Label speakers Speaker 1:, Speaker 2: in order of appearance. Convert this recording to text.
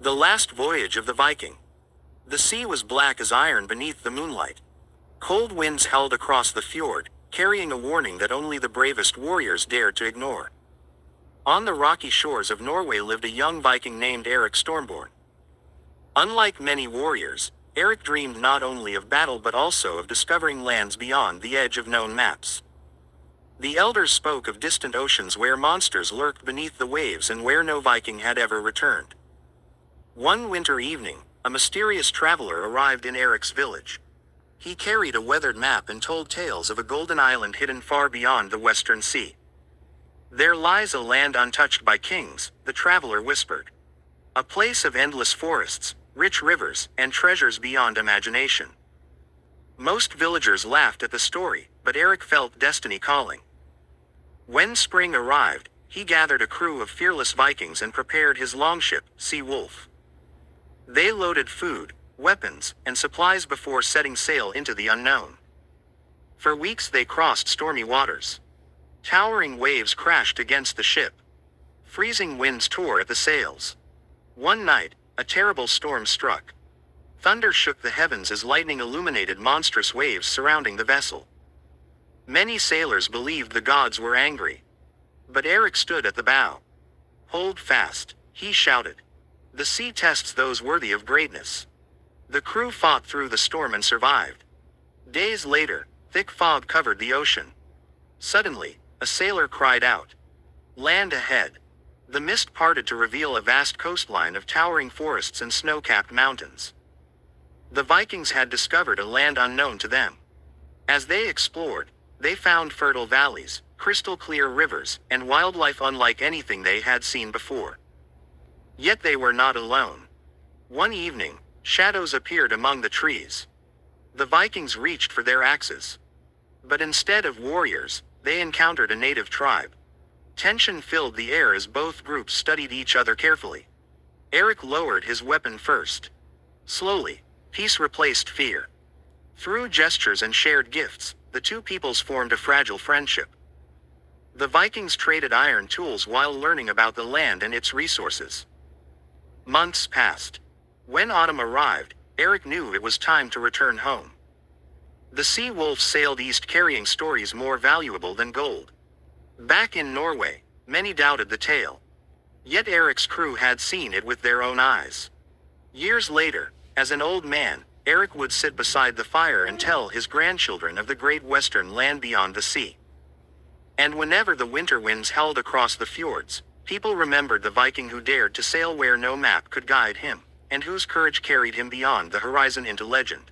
Speaker 1: The last voyage of the Viking. The sea was black as iron beneath the moonlight. Cold winds howled across the fjord, carrying a warning that only the bravest warriors dared to ignore. On the rocky shores of Norway lived a young Viking named Eric Stormborn. Unlike many warriors, Eric dreamed not only of battle but also of discovering lands beyond the edge of known maps. The elders spoke of distant oceans where monsters lurked beneath the waves and where no Viking had ever returned. One winter evening, a mysterious traveler arrived in Eric's village. He carried a weathered map and told tales of a golden island hidden far beyond the western sea. "There lies a land untouched by kings," the traveler whispered. "A place of endless forests, rich rivers, and treasures beyond imagination." Most villagers laughed at the story, but Eric felt destiny calling. When spring arrived, he gathered a crew of fearless Vikings and prepared his longship, Sea Wolf. They loaded food, weapons, and supplies before setting sail into the unknown. For weeks they crossed stormy waters. Towering waves crashed against the ship. Freezing winds tore at the sails. One night, a terrible storm struck. Thunder shook the heavens as lightning illuminated monstrous waves surrounding the vessel. Many sailors believed the gods were angry. But Eric stood at the bow. "Hold fast," he shouted. "The sea tests those worthy of greatness." The crew fought through the storm and survived. Days later, thick fog covered the ocean. Suddenly, a sailor cried out, "Land ahead!" The mist parted to reveal a vast coastline of towering forests and snow-capped mountains. The Vikings had discovered a land unknown to them. As they explored, they found fertile valleys, crystal-clear rivers, and wildlife unlike anything they had seen before. Yet they were not alone. One evening, shadows appeared among the trees. The Vikings reached for their axes. But instead of warriors, they encountered a native tribe. Tension filled the air as both groups studied each other carefully. Eric lowered his weapon first. Slowly, peace replaced fear. Through gestures and shared gifts, the two peoples formed a fragile friendship. The Vikings traded iron tools while learning about the land and its resources. Months passed. When autumn arrived, Eric knew it was time to return home. The Sea Wolf sailed east carrying stories more valuable than gold. Back in Norway, many doubted the tale. Yet Eric's crew had seen it with their own eyes. Years later, as an old man, Eric would sit beside the fire and tell his grandchildren of the great western land beyond the sea. And whenever the winter winds howled across the fjords, people remembered the Viking who dared to sail where no map could guide him, and whose courage carried him beyond the horizon into legend.